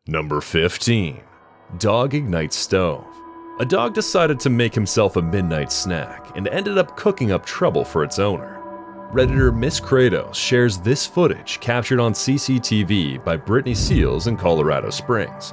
Number 15. Dog ignites stove. A dog decided to make himself a midnight snack and ended up cooking up trouble for its owner. Redditor Miss Kratos shares this footage captured on CCTV by Brittany Seals in Colorado Springs.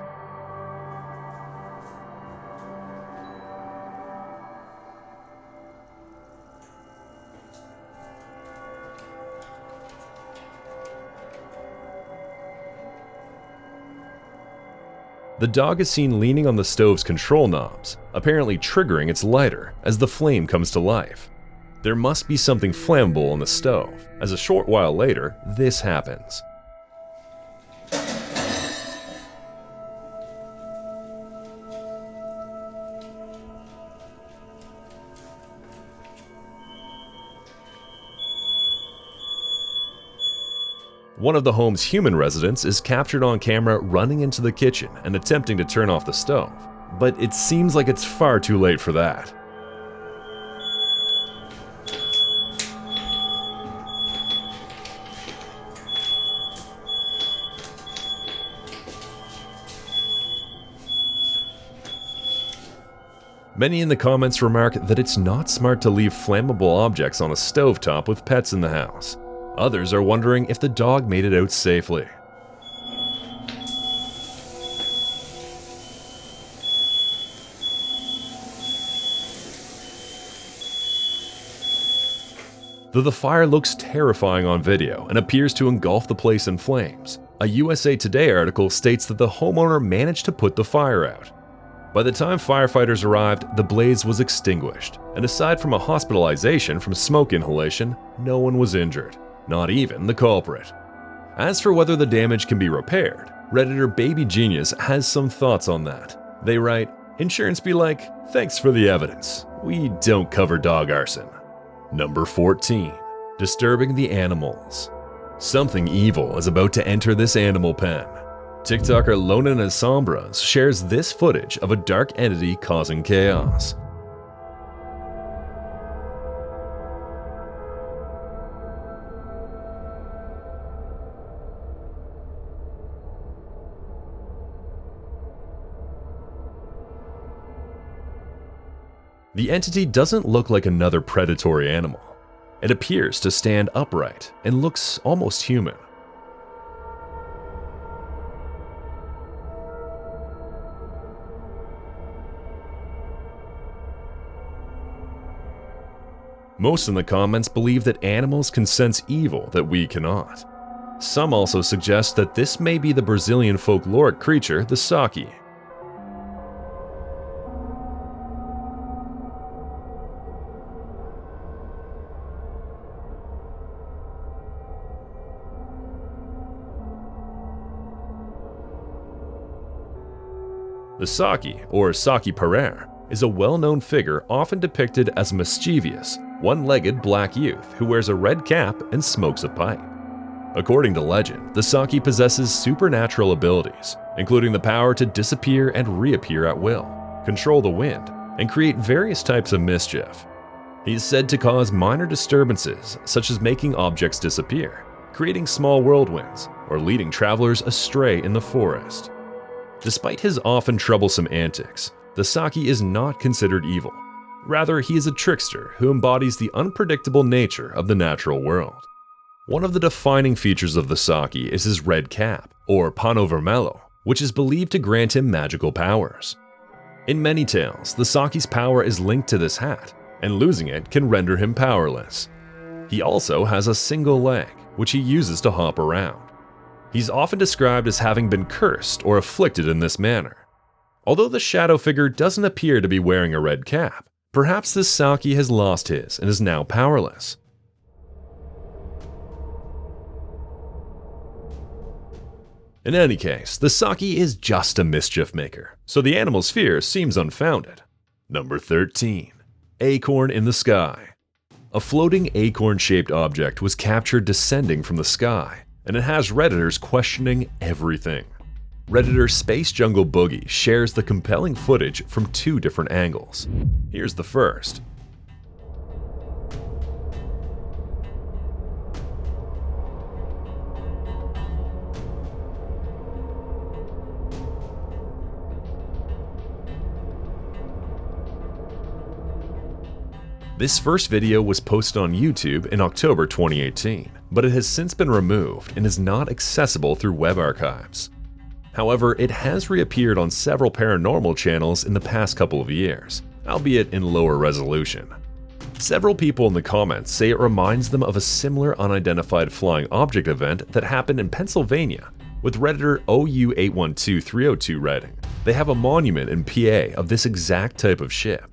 The dog is seen leaning on the stove's control knobs, apparently triggering its lighter as the flame comes to life. There must be something flammable on the stove, as a short while later, this happens. One of the home's human residents is captured on camera running into the kitchen and attempting to turn off the stove, but it seems like it's far too late for that. Many in the comments remark that it's not smart to leave flammable objects on a stovetop with pets in the house. Others are wondering if the dog made it out safely. Though the fire looks terrifying on video and appears to engulf the place in flames, a USA Today article states that the homeowner managed to put the fire out. By the time firefighters arrived, the blaze was extinguished, and aside from a hospitalization from smoke inhalation, no one was injured. Not even the culprit. As for whether the damage can be repaired, Redditor Baby Genius has some thoughts on that. They write, "Insurance be like, thanks for the evidence. We don't cover dog arson." Number 14. Disturbing the animals. Something evil is about to enter this animal pen. TikToker Lona Sombras shares this footage of a dark entity causing chaos. The entity doesn't look like another predatory animal. It appears to stand upright and looks almost human. Most in the comments believe that animals can sense evil that we cannot. Some also suggest that this may be the Brazilian folkloric creature, the Saki. The Saki, or Saki Pereira, is a well-known figure often depicted as a mischievous, one-legged black youth who wears a red cap and smokes a pipe. According to legend, the Saki possesses supernatural abilities, including the power to disappear and reappear at will, control the wind, and create various types of mischief. He is said to cause minor disturbances, such as making objects disappear, creating small whirlwinds, or leading travelers astray in the forest. Despite his often troublesome antics, the Saki is not considered evil. Rather, he is a trickster who embodies the unpredictable nature of the natural world. One of the defining features of the Saki is his red cap, or pano vermelho, which is believed to grant him magical powers. In many tales, the Saki's power is linked to this hat, and losing it can render him powerless. He also has a single leg, which he uses to hop around. He's often described as having been cursed or afflicted in this manner. Although the shadow figure doesn't appear to be wearing a red cap, perhaps this Saki has lost his and is now powerless. In any case, the Saki is just a mischief maker, so the animal's fear seems unfounded. Number 13. Acorn in the sky. A floating acorn-shaped object was captured descending from the sky, and it has Redditors questioning everything. Redditor Space Jungle Boogie shares the compelling footage from two different angles. Here's the first. This first video was posted on YouTube in October 2018, but it has since been removed and is not accessible through web archives. However, it has reappeared on several paranormal channels in the past couple of years, albeit in lower resolution. Several people in the comments say it reminds them of a similar unidentified flying object event that happened in Pennsylvania, with Redditor OU812302 writing, "They have a monument in PA of this exact type of ship."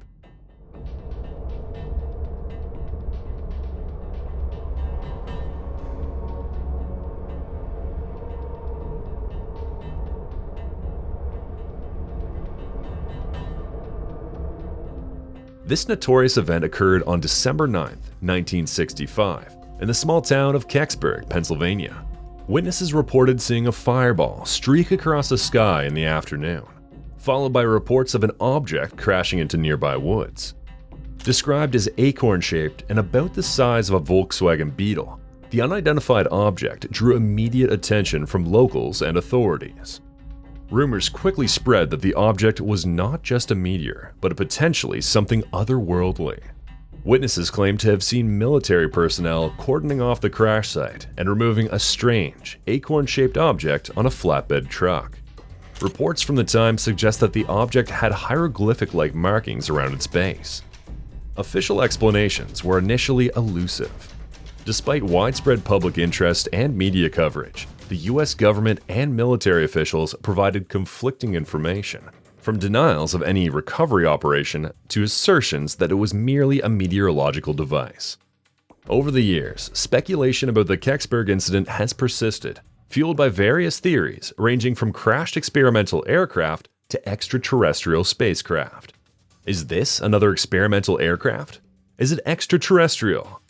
This notorious event occurred on December 9, 1965, in the small town of Kecksburg, Pennsylvania. Witnesses reported seeing a fireball streak across the sky in the afternoon, followed by reports of an object crashing into nearby woods. Described as acorn-shaped and about the size of a Volkswagen Beetle, the unidentified object drew immediate attention from locals and authorities. Rumors quickly spread that the object was not just a meteor, but potentially something otherworldly. Witnesses claimed to have seen military personnel cordoning off the crash site and removing a strange, acorn-shaped object on a flatbed truck. Reports from the time suggest that the object had hieroglyphic-like markings around its base. Official explanations were initially elusive. Despite widespread public interest and media coverage, the US government and military officials provided conflicting information, from denials of any recovery operation to assertions that it was merely a meteorological device. Over the years, speculation about the Kecksburg incident has persisted, fueled by various theories ranging from crashed experimental aircraft to extraterrestrial spacecraft. Is this another experimental aircraft? Is it extraterrestrial?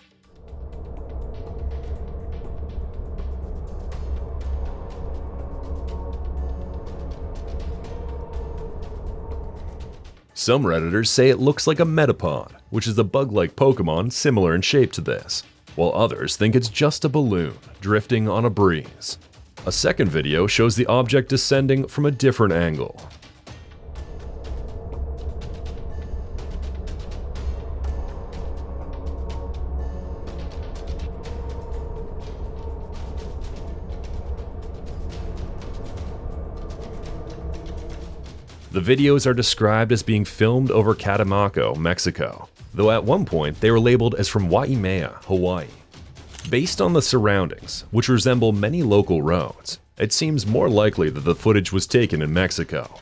Some Redditors say it looks like a Metapod, which is a bug-like Pokemon similar in shape to this, while others think it's just a balloon drifting on a breeze. A second video shows the object descending from a different angle. The videos are described as being filmed over Catemaco, Mexico, though at one point they were labeled as from Waimea, Hawaii. Based on the surroundings, which resemble many local roads, it seems more likely that the footage was taken in Mexico.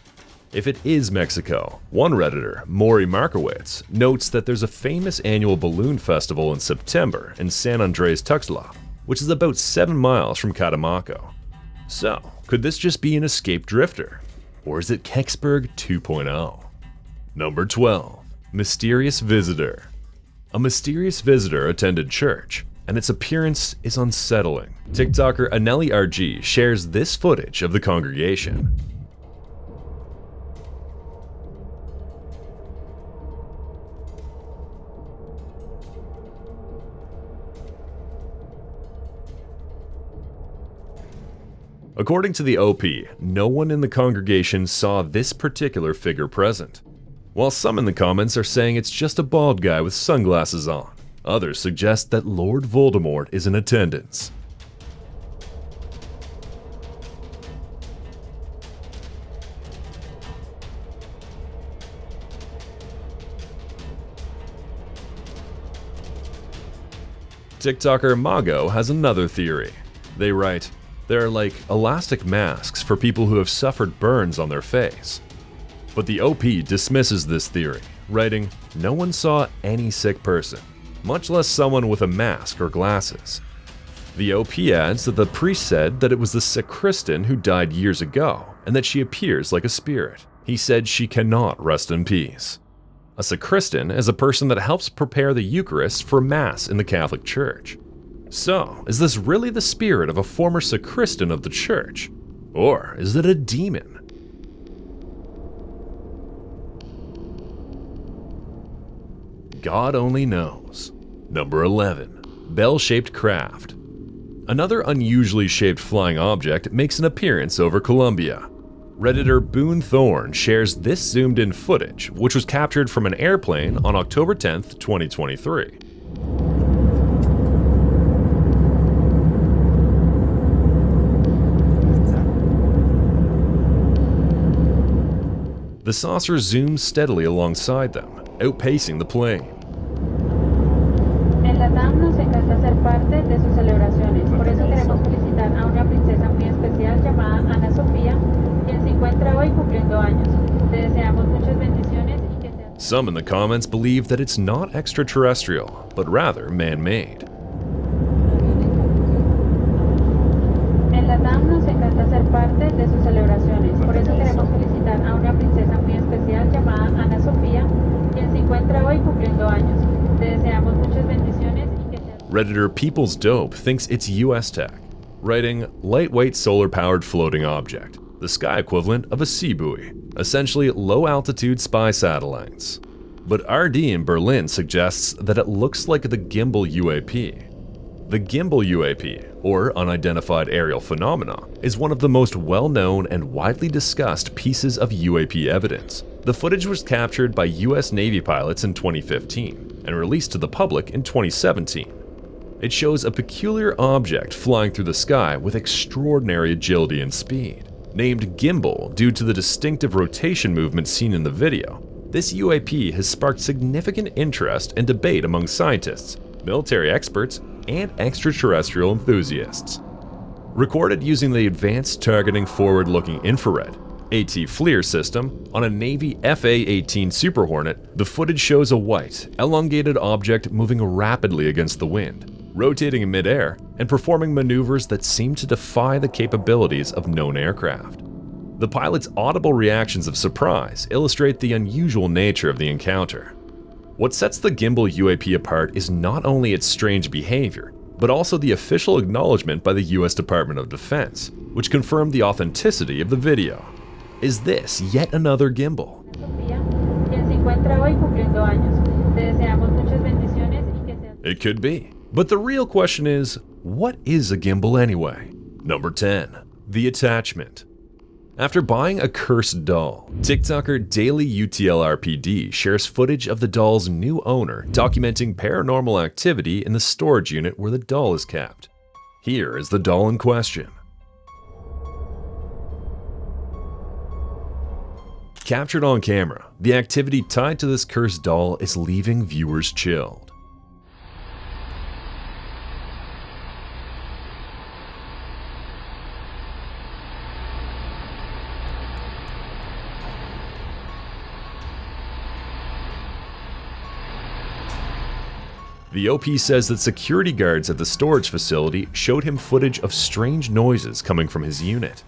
If it is Mexico, one Redditor, Maury Markowitz, notes that there's a famous annual balloon festival in September in San Andres Tuxtla, which is about 7 miles from Catemaco. So, could this just be an escaped drifter? Or is it Kecksburg 2.0? Number 12. Mysterious Visitor. A mysterious visitor attended church, and its appearance is unsettling. TikToker Anelli RG shares this footage of the congregation. According to the OP, no one in the congregation saw this particular figure present. While some in the comments are saying it's just a bald guy with sunglasses on, others suggest that Lord Voldemort is in attendance. TikToker Mago has another theory. They write, "There are like elastic masks for people who have suffered burns on their face." But the OP dismisses this theory, writing, "No one saw any sick person, much less someone with a mask or glasses." The OP adds that the priest said that it was the sacristan who died years ago, and that she appears like a spirit. He said she cannot rest in peace. A sacristan is a person that helps prepare the Eucharist for Mass in the Catholic Church. So, is this really the spirit of a former sacristan of the church? Or is it a demon? God only knows. Number 11. Bell-shaped craft. Another unusually shaped flying object makes an appearance over Colombia. Redditor Boone Thorne shares this zoomed-in footage, which was captured from an airplane on October 10, 2023. The saucer zooms steadily alongside them, outpacing the plane. En LATAM nos encanta ser parte de sus celebraciones, por eso queremos felicitar a una princesa muy especial llamada Ana Sofía, quien se encuentra hoy cumpliendo años. Te deseamos muchas bendiciones y que sea... Some in the comments believe that it's not extraterrestrial, but rather man-made. En LATAM nos encanta ser parte de sus celebraciones, por eso queremos felicitar a una princesa muy especial llamada Ana Sofía, quien se encuentra hoy cumpliendo años. Te deseamos muchas bendiciones y que sea... Redditor People's Dope thinks it's US tech, writing, lightweight solar-powered floating object, the sky equivalent of a sea buoy, essentially low-altitude spy satellites. But RD in Berlin suggests that it looks like the gimbal UAP. The gimbal UAP, or unidentified aerial phenomena, is one of the most well-known and widely discussed pieces of UAP evidence. The footage was captured by US Navy pilots in 2015 and released to the public in 2017. It shows a peculiar object flying through the sky with extraordinary agility and speed. Named gimbal due to the distinctive rotation movement seen in the video, this UAP has sparked significant interest and debate among scientists, military experts, and extraterrestrial enthusiasts. Recorded using the Advanced Targeting Forward-Looking Infrared AT FLIR system on a Navy FA-18 Super Hornet, the footage shows a white, elongated object moving rapidly against the wind, rotating in midair, and performing maneuvers that seem to defy the capabilities of known aircraft. The pilot's audible reactions of surprise illustrate the unusual nature of the encounter. What sets the gimbal UAP apart is not only its strange behavior, but also the official acknowledgement by the US Department of Defense, which confirmed the authenticity of the video. Is this yet another gimbal? Sofía, quien se encuentra hoy cumpliendo años. Te deseamos muchas bendiciones y que sea... It could be. But the real question is, what is a gimbal anyway? Number 10. The attachment. After buying a cursed doll, TikToker Daily UTLRPD shares footage of the doll's new owner documenting paranormal activity in the storage unit where the doll is kept. Here is the doll in question. Captured on camera, the activity tied to this cursed doll is leaving viewers chilled. The OP says that security guards at the storage facility showed him footage of strange noises coming from his unit.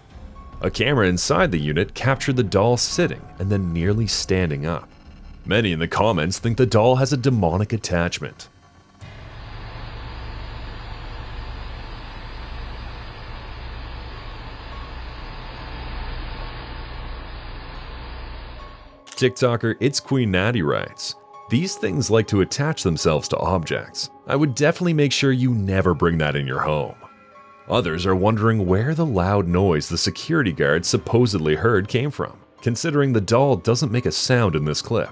A camera inside the unit captured the doll sitting and then nearly standing up. Many in the comments think the doll has a demonic attachment. TikToker It's Queen Natty writes, "These things like to attach themselves to objects. I would definitely make sure you never bring that in your home." Others are wondering where the loud noise the security guard supposedly heard came from, considering the doll doesn't make a sound in this clip.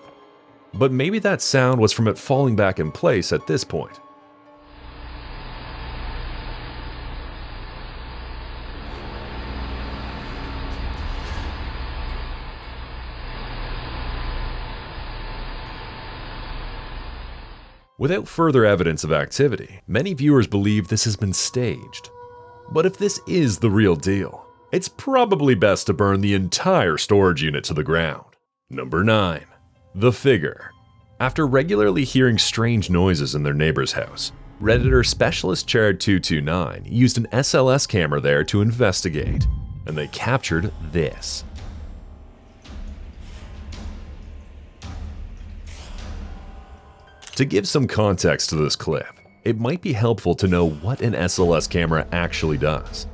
But maybe that sound was from it falling back in place at this point. Without further evidence of activity, many viewers believe this has been staged. But if this is the real deal, it's probably best to burn the entire storage unit to the ground. Number 9. The Figure. After regularly hearing strange noises in their neighbor's house, Redditor Specialist Chard229 used an SLS camera there to investigate, and they captured this. To give some context to this clip, it might be helpful to know what an SLS camera actually does.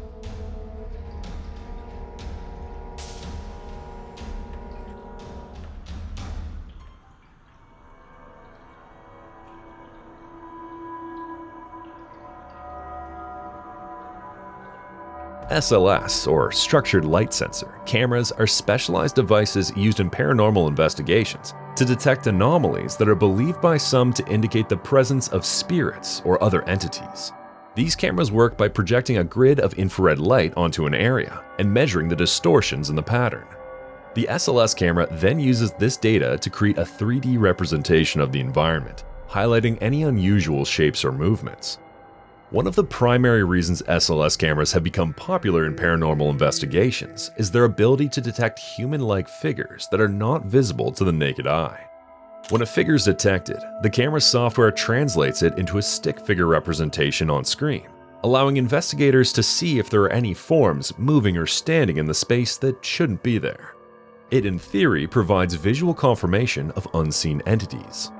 SLS, or Structured Light Sensor, cameras are specialized devices used in paranormal investigations to detect anomalies that are believed by some to indicate the presence of spirits or other entities. These cameras work by projecting a grid of infrared light onto an area and measuring the distortions in the pattern. The SLS camera then uses this data to create a 3D representation of the environment, highlighting any unusual shapes or movements. One of the primary reasons SLS cameras have become popular in paranormal investigations is their ability to detect human-like figures that are not visible to the naked eye. When a figure is detected, the camera software translates it into a stick figure representation on screen, allowing investigators to see if there are any forms moving or standing in the space that shouldn't be there. It, in theory, provides visual confirmation of unseen entities.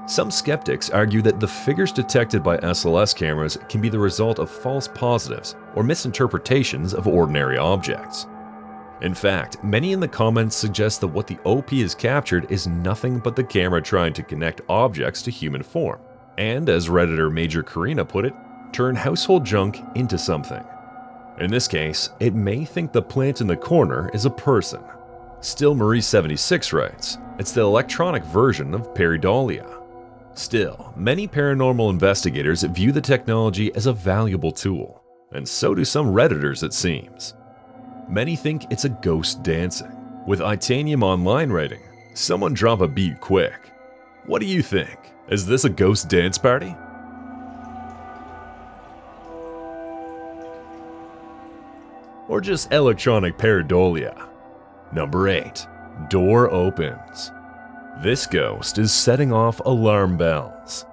Some skeptics argue that the figures detected by SLS cameras can be the result of false positives or misinterpretations of ordinary objects. In fact, many in the comments suggest that what the OP has captured is nothing but the camera trying to connect objects to human form, and as Redditor Major Karina put it, turn household junk into something. In this case, it may think the plant in the corner is a person. Still Marie76 writes, it's the electronic version of pareidolia. Still, many paranormal investigators view the technology as a valuable tool, and so do some Redditors it seems. Many think it's a ghost dancing. With Itanium Online writing, someone drop a beat quick. What do you think? Is this a ghost dance party? Or just electronic pareidolia? Number 8. Door opens. This ghost is setting off alarm bells.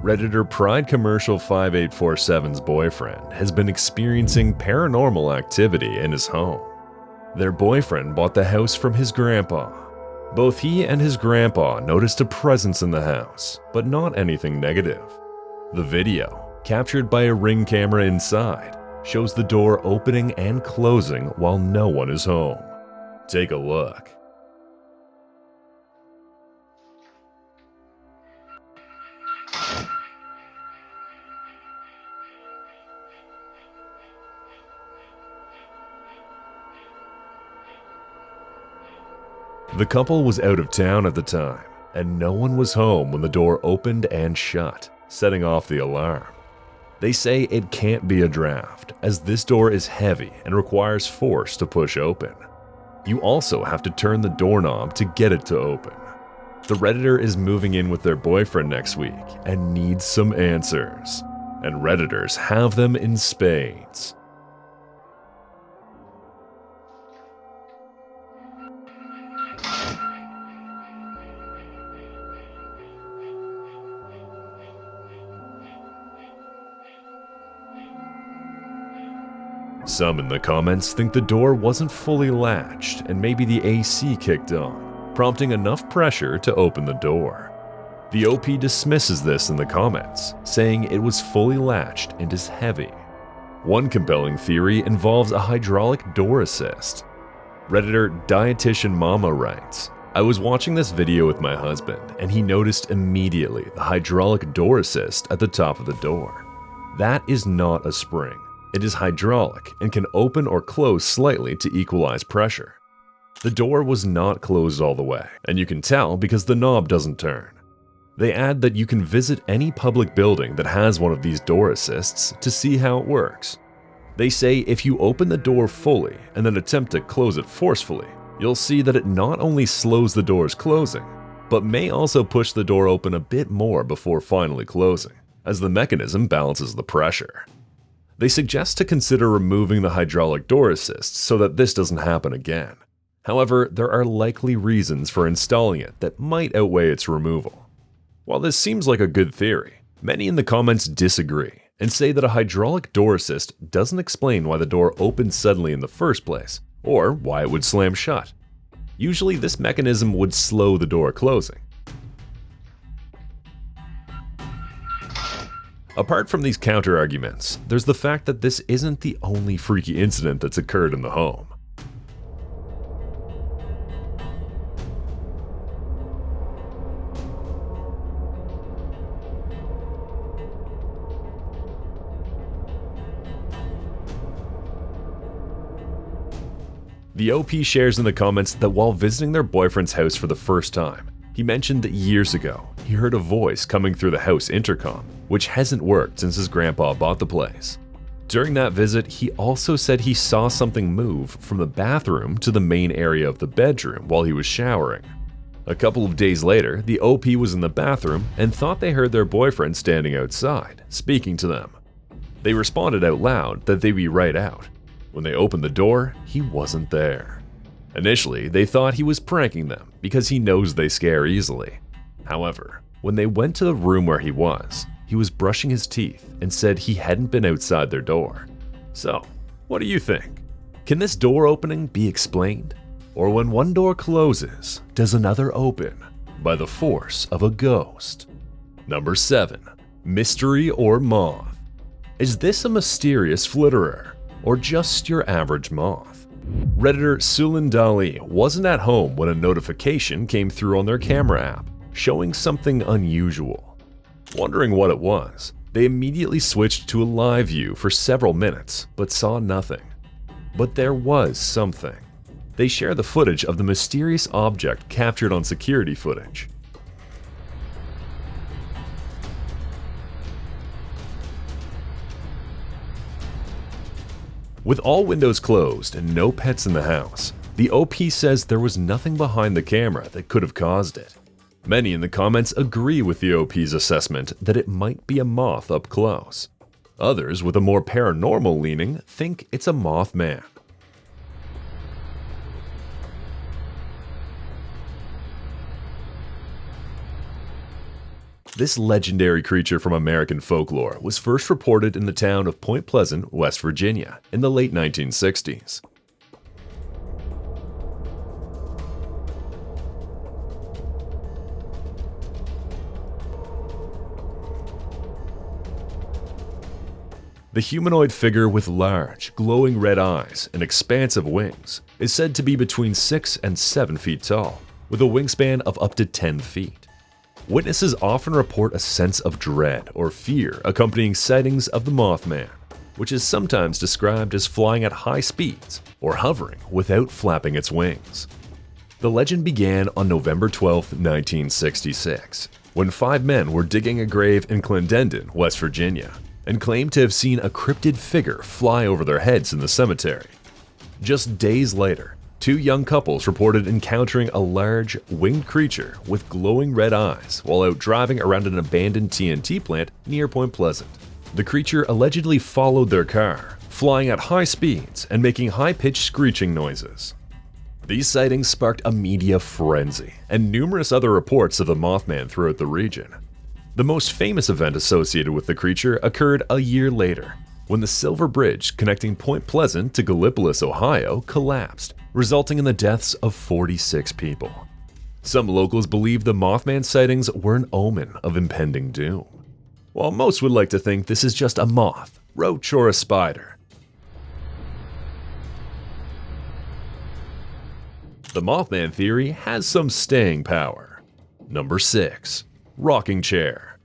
Redditor Pride Commercial 5847's boyfriend has been experiencing paranormal activity in his home. Their boyfriend bought the house from his grandpa. Both he and his grandpa noticed a presence in the house, but not anything negative. The video, captured by a Ring camera inside, shows the door opening and closing while no one is home. Take a look. The couple was out of town at the time, and no one was home when the door opened and shut, setting off the alarm. They say it can't be a draft, as this door is heavy and requires force to push open. You also have to turn the doorknob to get it to open. The Redditor is moving in with their boyfriend next week and needs some answers, and Redditors have them in spades. Some in the comments think the door wasn't fully latched and maybe the AC kicked on, prompting enough pressure to open the door. The OP dismisses this in the comments, saying it was fully latched and is heavy. One compelling theory involves a hydraulic door assist. Redditor Dietitian Mama writes, I was watching this video with my husband and he noticed immediately the hydraulic door assist at the top of the door. That is not a spring. It is hydraulic and can open or close slightly to equalize pressure. The door was not closed all the way, and you can tell because the knob doesn't turn. They add that you can visit any public building that has one of these door assists to see how it works. They say if you open the door fully and then attempt to close it forcefully, you'll see that it not only slows the door's closing, but may also push the door open a bit more before finally closing, as the mechanism balances the pressure. They suggest to consider removing the hydraulic door assist so that this doesn't happen again. However, there are likely reasons for installing it that might outweigh its removal. While this seems like a good theory, many in the comments disagree and say that a hydraulic door assist doesn't explain why the door opened suddenly in the first place, or why it would slam shut. Usually this mechanism would slow the door closing. Apart from these counter-arguments, there's the fact that this isn't the only freaky incident that's occurred in the home. The OP shares in the comments that while visiting their boyfriend's house for the first time, he mentioned that years ago, he heard a voice coming through the house intercom, which hasn't worked since his grandpa bought the place. During that visit, he also said he saw something move from the bathroom to the main area of the bedroom while he was showering. A couple of days later, the OP was in the bathroom and thought they heard their boyfriend standing outside, speaking to them. They responded out loud that they'd be right out. When they opened the door, he wasn't there. Initially, they thought he was pranking them because he knows they scare easily. However, when they went to the room where he was brushing his teeth and said he hadn't been outside their door. So, what do you think? Can this door opening be explained? Or when one door closes, does another open by the force of a ghost? Number 7. Mystery or moth. Is this a mysterious flitterer, or just your average moth? Redditor Sulindali wasn't at home when a notification came through on their camera app, showing something unusual. Wondering what it was, they immediately switched to a live view for several minutes, but saw nothing. But there was something. They share the footage of the mysterious object captured on security footage. With all windows closed and no pets in the house, the OP says there was nothing behind the camera that could have caused it. Many in the comments agree with the OP's assessment that it might be a moth up close. Others, with a more paranormal leaning, think it's a Mothman. This legendary creature from American folklore was first reported in the town of Point Pleasant, West Virginia, in the late 1960s. The humanoid figure with large, glowing red eyes and expansive wings is said to be between 6 and 7 feet tall, with a wingspan of up to 10 feet. Witnesses often report a sense of dread or fear accompanying sightings of the Mothman, which is sometimes described as flying at high speeds or hovering without flapping its wings. The legend began on November 12, 1966, when 5 men were digging a grave in Clendendon, West Virginia, and claimed to have seen a cryptid figure fly over their heads in the cemetery. Just days later, 2 young couples reported encountering a large, winged creature with glowing red eyes while out driving around an abandoned TNT plant near Point Pleasant. The creature allegedly followed their car, flying at high speeds and making high-pitched screeching noises. These sightings sparked a media frenzy and numerous other reports of the Mothman throughout the region. The most famous event associated with the creature occurred a year later, when the Silver Bridge connecting Point Pleasant to Gallipolis, Ohio, collapsed, resulting in the deaths of 46 people. Some locals believe the Mothman sightings were an omen of impending doom, while most would like to think this is just a moth, roach, or a spider. The Mothman theory has some staying power. Number 6. Rocking chair.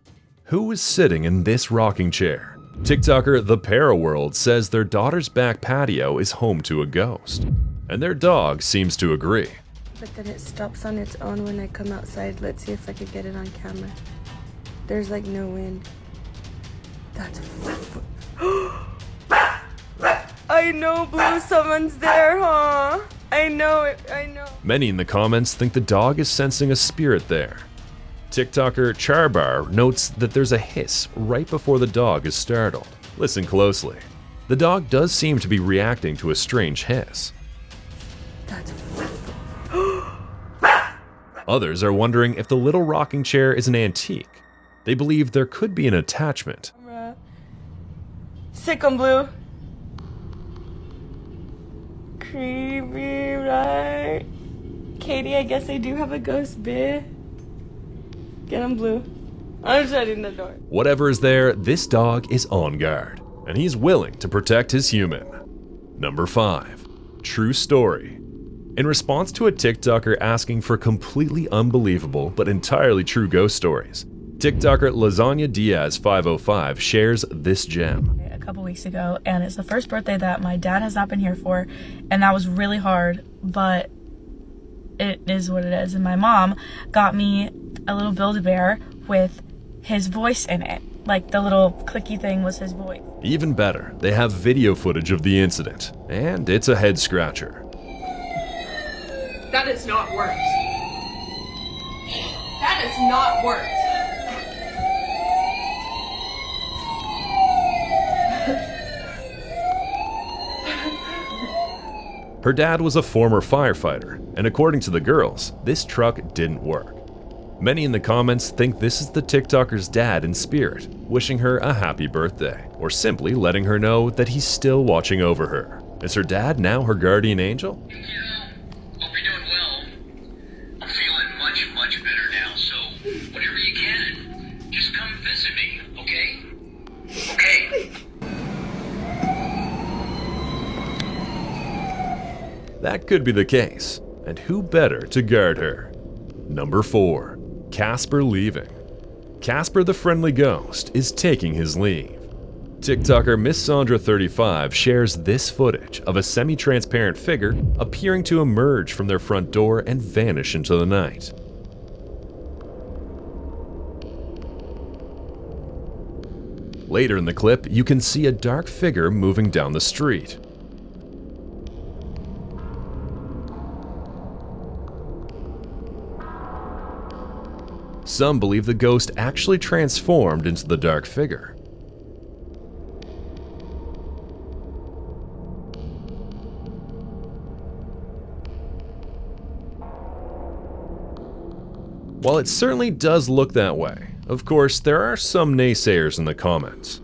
Who is sitting in this rocking chair? TikToker The Paraworld says their daughter's back patio is home to a ghost, and their dog seems to agree. But then it stops on its own when I come outside. Let's see if I could get it on camera. There's like no wind. That's... I know, Blue, someone's there, huh? I know it, I know. Many in the comments think the dog is sensing a spirit there. TikToker Charbar notes that there's a hiss right before the dog is startled. Listen closely. The dog does seem to be reacting to a strange hiss. That's... Others are wondering if the little rocking chair is an antique. They believe there could be an attachment. Sick 'em, Blue. Creepy, right? Katie, I guess I do have a ghost bit. Get him, Blue. I'm shutting the door. Whatever is there, this dog is on guard, and he's willing to protect his human. Number 5. True story. In response to a TikToker asking for completely unbelievable but entirely true ghost stories, TikToker Lasagna Diaz 505 shares this gem. A couple weeks ago, and it's the first birthday that my dad has not been here for, and that was really hard, but it is what it is. And my mom got me a little Build-A-Bear with his voice in it. Like, the little clicky thing was his voice. Even better, they have video footage of the incident, and it's a head scratcher. That has not worked. That has not worked. Her dad was a former firefighter, and according to the girls, this truck didn't work. Many in the comments think this is the TikToker's dad in spirit, wishing her a happy birthday, or simply letting her know that he's still watching over her. Is her dad now her guardian angel? Yeah, hope you're doing well. I'm feeling much, much better now, so whenever you can, just come visit me, okay? Okay. That could be the case, and who better to guard her? Number 4. Casper leaving. Casper the friendly ghost is taking his leave. TikToker Miss Sandra35 shares this footage of a semi-transparent figure appearing to emerge from their front door and vanish into the night. Later in the clip, you can see a dark figure moving down the street. Some believe the ghost actually transformed into the dark figure. While it certainly does look that way, of course, there are some naysayers in the comments.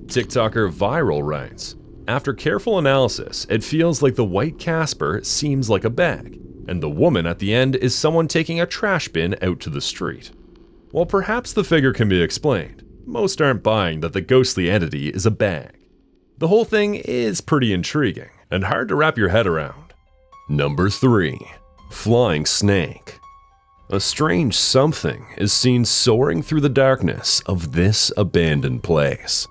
TikToker Viral writes, "After careful analysis, it feels like the white Casper seems like a bag, and the woman at the end is someone taking a trash bin out to the street. While perhaps the figure can be explained, most aren't buying that the ghostly entity is a bag. The whole thing is pretty intriguing and hard to wrap your head around." Number 3. Flying Snake. A strange something is seen soaring through the darkness of this abandoned place.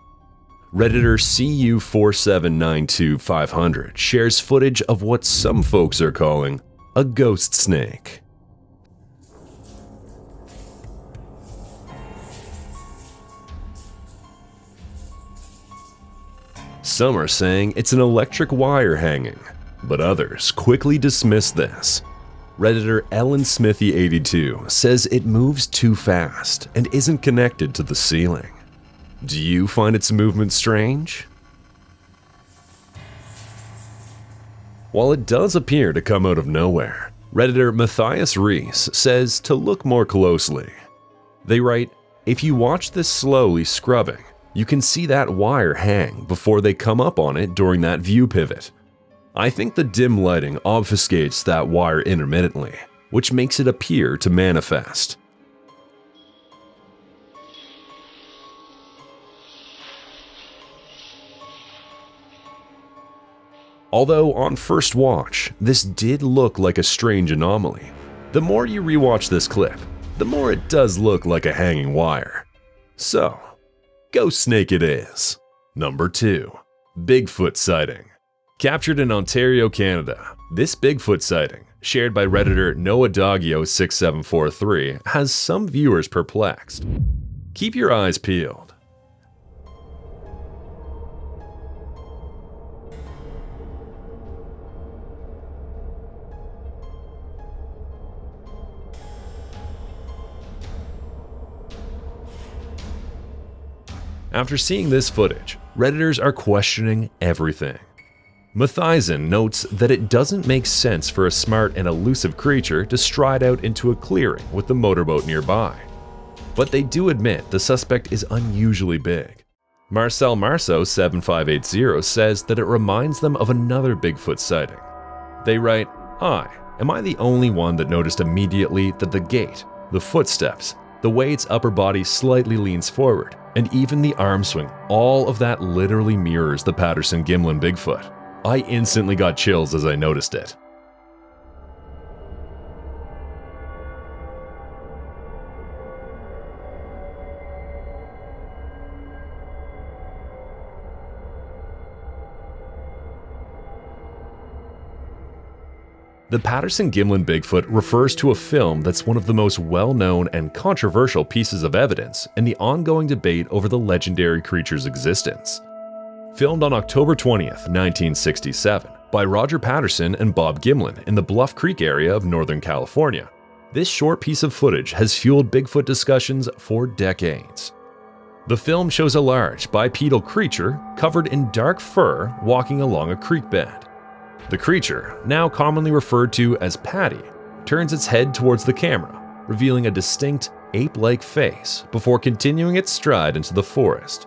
Redditor CU4792500 shares footage of what some folks are calling a ghost snake. Some are saying it's an electric wire hanging, but others quickly dismiss this. Redditor Ellen Smithy82 says it moves too fast and isn't connected to the ceiling. Do you find its movement strange? While it does appear to come out of nowhere, Redditor Matthias Reese says to look more closely. They write, "If you watch this slowly scrubbing, you can see that wire hang before they come up on it during that view pivot. I think the dim lighting obfuscates that wire intermittently, which makes it appear to manifest." Although on first watch, this did look like a strange anomaly, the more you rewatch this clip, the more it does look like a hanging wire. So, ghost snake it is. Number 2. Bigfoot sighting. Captured in Ontario, Canada, this Bigfoot sighting, shared by Redditor NoahDoggio6743, has some viewers perplexed. Keep your eyes peeled. After seeing this footage, Redditors are questioning everything. Mathisen notes that it doesn't make sense for a smart and elusive creature to stride out into a clearing with the motorboat nearby. But they do admit the suspect is unusually big. Marcel Marceau 7580 says that it reminds them of another Bigfoot sighting. They write, am I the only one that noticed immediately that the gait, the footsteps, The way its upper body slightly leans forward, and even the arm swing, all of that literally mirrors the Patterson-Gimlin Bigfoot. I instantly got chills as I noticed it. The Patterson-Gimlin Bigfoot refers to a film that's one of the most well-known and controversial pieces of evidence in the ongoing debate over the legendary creature's existence. Filmed on October 20th, 1967, by Roger Patterson and Bob Gimlin in the Bluff Creek area of Northern California, this short piece of footage has fueled Bigfoot discussions for decades. The film shows a large bipedal creature covered in dark fur walking along a creek bed. The creature, now commonly referred to as Patty, turns its head towards the camera, revealing a distinct ape-like face before continuing its stride into the forest.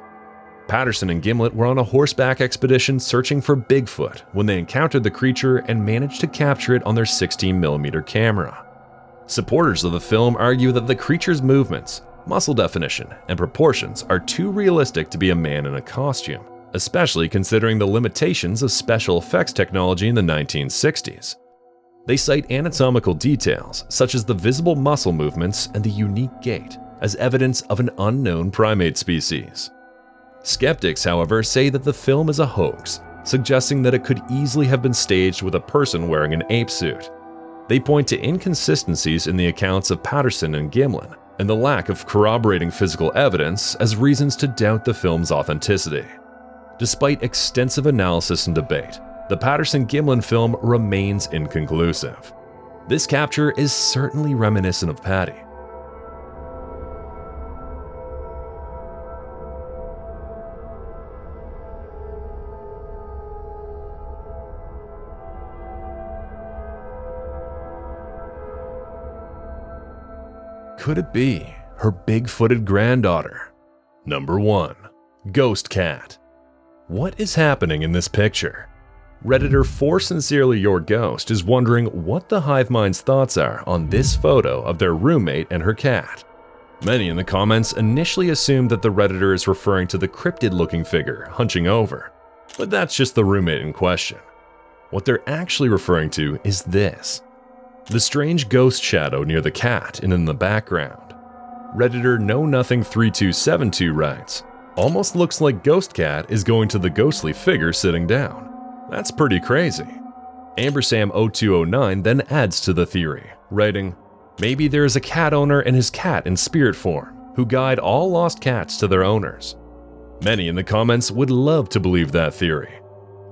Patterson and Gimlin were on a horseback expedition searching for Bigfoot when they encountered the creature and managed to capture it on their 16mm camera. Supporters of the film argue that the creature's movements, muscle definition, and proportions are too realistic to be a man in a costume, especially considering the limitations of special effects technology in the 1960s. They cite anatomical details, such as the visible muscle movements and the unique gait, as evidence of an unknown primate species. Skeptics, however, say that the film is a hoax, suggesting that it could easily have been staged with a person wearing an ape suit. They point to inconsistencies in the accounts of Patterson and Gimlin, and the lack of corroborating physical evidence as reasons to doubt the film's authenticity. Despite extensive analysis and debate, the Patterson-Gimlin film remains inconclusive. This capture is certainly reminiscent of Patty. Could it be her big-footed granddaughter? Number 1. Ghost Cat. What is happening in this picture? Redditor For Sincerely Your Ghost is wondering what the hive mind's thoughts are on this photo of their roommate and her cat. Many in the comments initially assumed that the Redditor is referring to the cryptid-looking figure hunching over, but that's just the roommate in question. What they're actually referring to is this: the strange ghost shadow near the cat and in the background. Redditor Know Nothing 3272 writes, "Almost looks like Ghost Cat is going to the ghostly figure sitting down. That's pretty crazy." AmberSam0209 then adds to the theory, writing, "Maybe there is a cat owner and his cat in spirit form, who guide all lost cats to their owners." Many in the comments would love to believe that theory,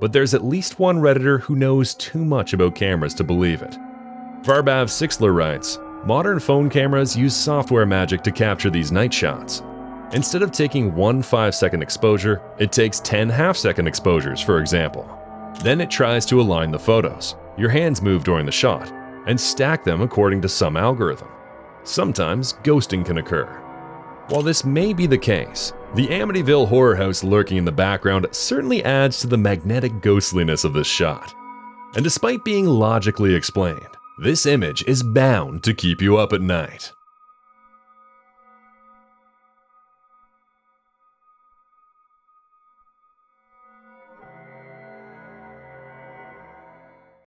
but there's at least one Redditor who knows too much about cameras to believe it. Farbav Sixler writes, "Modern phone cameras use software magic to capture these night shots. Instead of taking one 5-second exposure, it takes 10 half-second exposures, for example. Then it tries to align the photos, your hands move during the shot, and stack them according to some algorithm. Sometimes ghosting can occur. While this may be the case, the Amityville horror house lurking in the background certainly adds to the magnetic ghostliness of this shot. And despite being logically explained, this image is bound to keep you up at night."